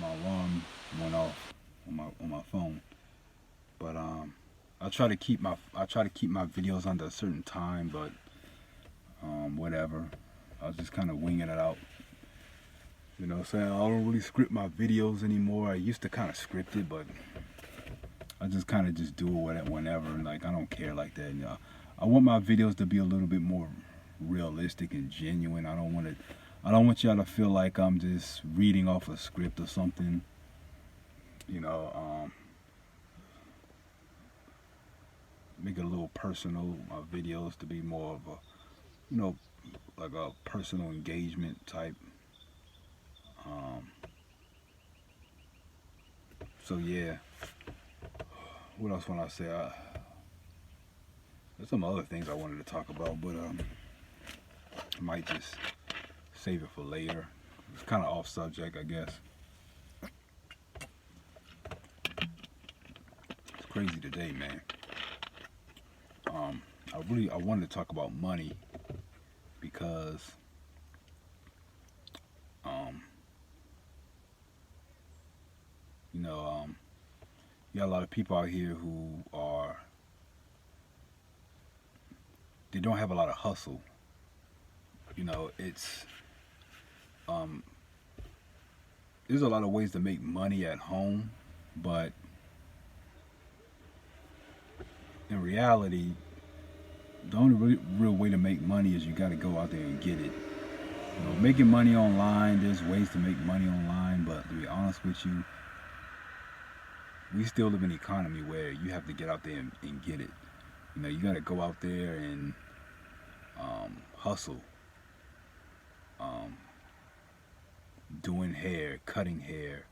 my alarm went off on my phone. But I try to keep my videos under a certain time, but whatever. I was just kind of winging it out. You know what I'm saying? I don't really script my videos anymore. I used to kind of script it, but I just kind of just do it whenever. Like, I don't care like that. You know, I want my videos to be a little bit more realistic and genuine. I don't want y'all to feel like I'm just reading off a script or something. You know, make it a little personal. My videos to be more of a, you know, like a personal engagement type. Um, so yeah. What else want I say? There's some other things I wanted to talk about, but I might just save it for later. It's kind of off subject, I guess. It's crazy today, man. I wanted to talk about money because um, you know, you got a lot of people out here who are they don't have a lot of hustle. You know, it's um, there's a lot of ways to make money at home, but in reality, the only real way to make money is you got to go out there and get it. You know, making money online, there's ways to make money online, but to be honest with you, we still live in an economy where you have to get out there and get it. You know, you got to go out there and hustle, um, doing hair, cutting hair,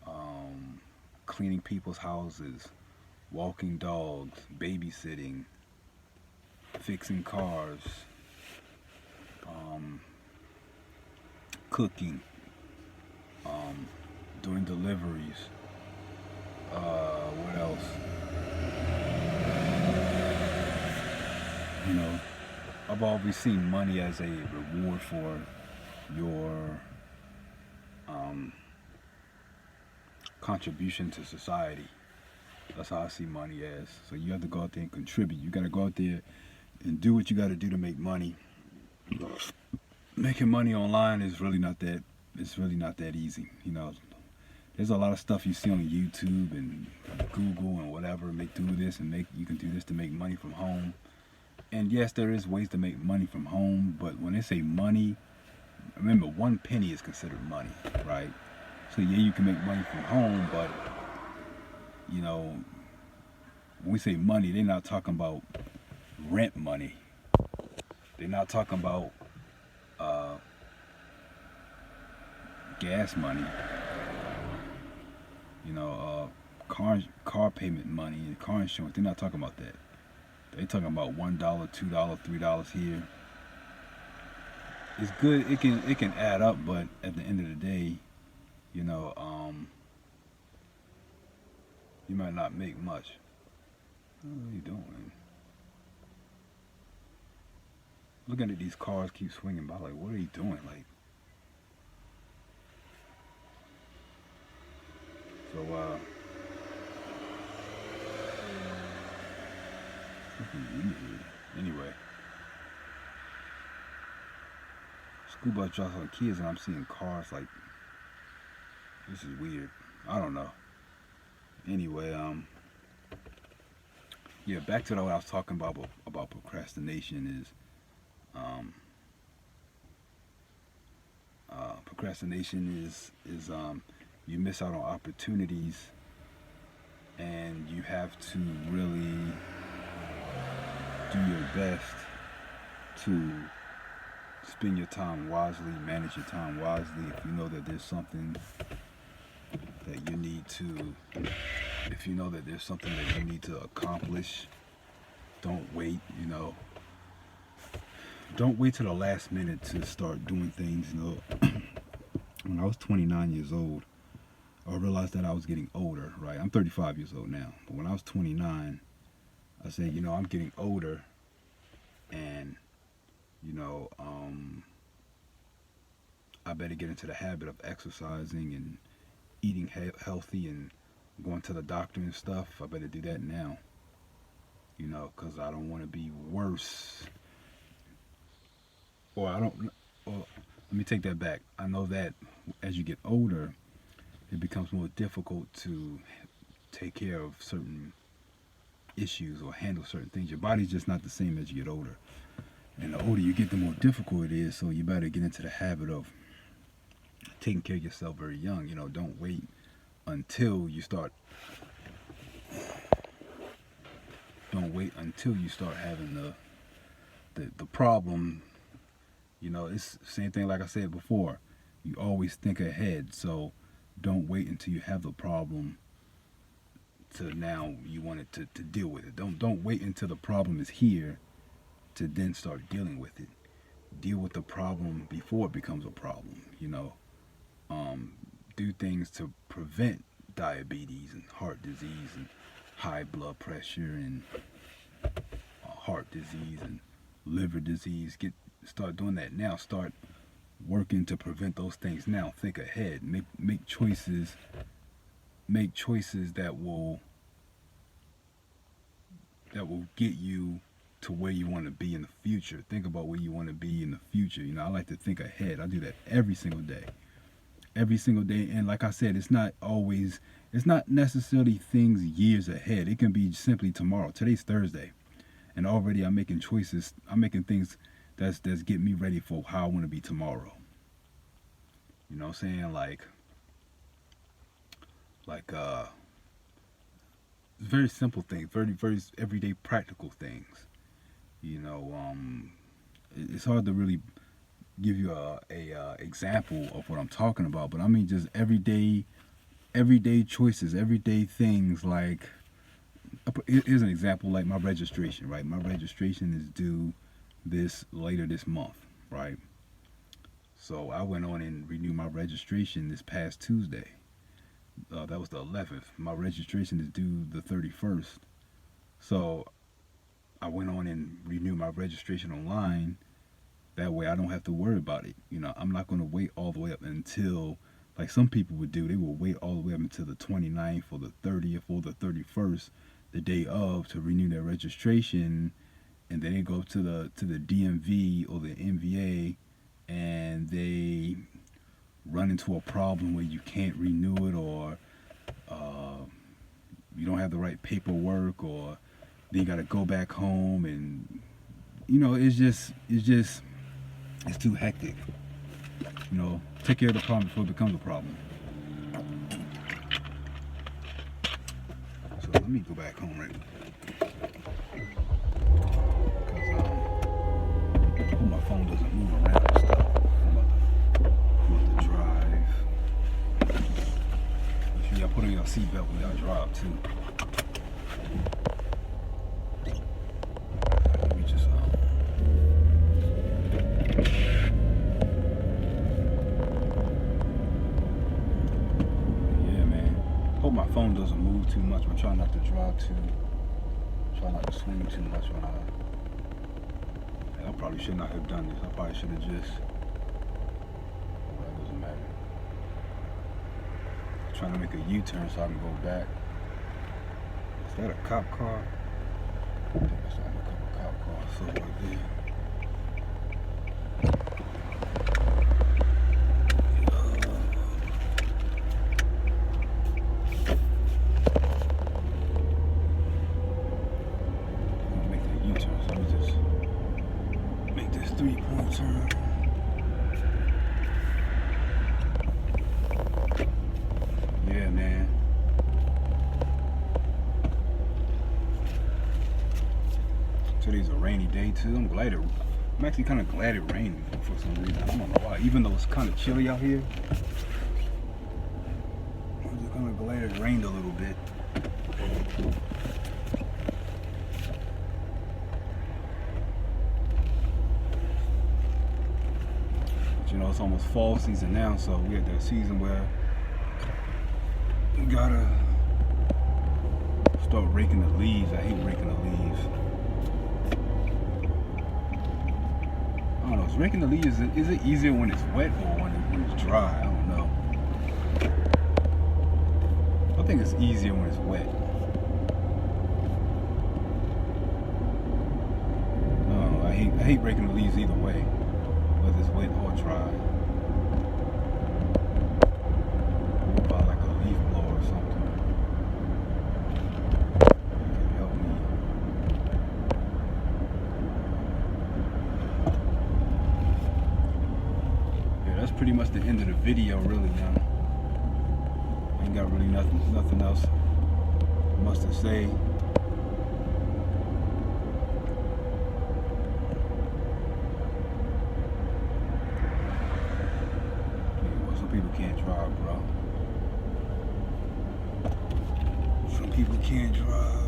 um, cleaning people's houses, walking dogs, babysitting, fixing cars, um, cooking, um, doing deliveries. What else? You know, I've always seen money as a reward for your um, contribution to society. That's how I see money as. So you have to go out there and contribute. You got to go out there and do what you got to do to make money. Making money online is really not that. It's really not that easy. You know, there's a lot of stuff you see on YouTube and Google and whatever. Make do this and make you can do this to make money from home. And yes, there is ways to make money from home, but when they say money, remember one penny is considered money, right? So yeah, you can make money from home, but you know, when we say money, they're not talking about rent money. They're not talking about uh, gas money. You know, car payment money and car insurance. They're not talking about that. They're talking about $1, $2, $3 here. It's good. It can add up, but at the end of the day, you know, you might not make much. What are you doing? Looking at these cars keep swinging by. Like, what are you doing? Like, so anyway, school bus drops on kids, and I'm seeing cars. Like, this is weird. I don't know. Anyway, yeah, back to what I was talking about procrastination is um, procrastination is you miss out on opportunities, and you have to really do your best to spend your time wisely, manage your time wisely. If you know that there's something that you need to, if you know that there's something that you need to accomplish, don't wait. You know, don't wait till the last minute to start doing things. You know, when I was 29 years old, I realized that I was getting older. Right, I'm 35 years old now, but when I was 29, I said, you know, I'm getting older, and you know, I better get into the habit of exercising and eating healthy and going to the doctor and stuff, I better do that now. Because I don't want to be worse. Or I don't. Or let me take that back. I know that as you get older, it becomes more difficult to take care of certain issues or handle certain things. Your body's just not the same as you get older. And the older you get, the more difficult it is. So you better get into the habit of taking care of yourself very young. Don't wait until you start. Don't wait until you start having the problem. It's the same thing like I said before. You always think ahead. So don't wait until you have the problem to now you want it to deal with it. Don't wait until the problem is here to then start dealing with it. Deal with the problem before it becomes a problem. Do things to prevent diabetes and heart disease and high blood pressure and heart disease and liver disease. Start doing that now. Start working to prevent those things now. Think ahead. Make choices. Make choices that will get you to where you want to be in the future. Think about where you want to be in the future. I like to think ahead. I do that every single day. Every single day. And like I said, it's not necessarily things years ahead. It can be simply tomorrow. Today's Thursday. And already I'm making choices. I'm making things that's getting me ready for how I want to be tomorrow. You know what I'm saying? Like very simple things, very, very everyday practical things. It's hard to really give you a example of what I'm talking about, but I mean just everyday choices, everyday things. Like, here's an example, like my registration, right? My registration is due later this month, right? So I went on and renewed my registration this past Tuesday. That was the 11th. My registration is due the 31st. So I went on and renewed my registration online. That way I don't have to worry about it. I'm not going to wait all the way up until, like some people would do, they will wait all the way up until the 29th or the 30th or the 31st, the day of, to renew their registration. And then they go to the DMV or the MVA, and they run into a problem where you can't renew it, or you don't have the right paperwork, or then you got to go back home, and it's too hectic. Take care of the problem before it becomes a problem. So let me go back home right now. Because my phone doesn't move around and stuff. I'm about to drive. Make sure y'all put on your seatbelt when y'all drive too. Let me just hope my phone doesn't move too much. I'm trying not to drive try not to swing too much when I probably should not have done this. I probably should have just, well, it doesn't matter. I'm trying to make a U-turn so I can go back. Is that a cop car? I think that's not a cop car. So right there. Yeah, man. Today's a rainy day too. I'm actually kind of glad it rained for some reason. I don't know why. Even though it's kind of chilly out here, I'm just kind of glad it rained a little bit. It's almost fall season now, so we're at that season where we gotta start raking the leaves. I hate raking the leaves. I don't know, is raking the leaves, is it easier when it's wet or when it's dry? I don't know. I think it's easier when it's wet. No, I hate raking the leaves either way, whether it's wet or dry. Or buy like a leaf blower or something. That can help me. Yeah, that's pretty much the end of the video, really, now. Ain't got really nothing else much to say. Yeah, well, some people can't drive, bro. Some people can't drive.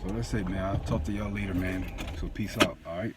So that's it, man. I'll talk to y'all later, man. So peace out, all right?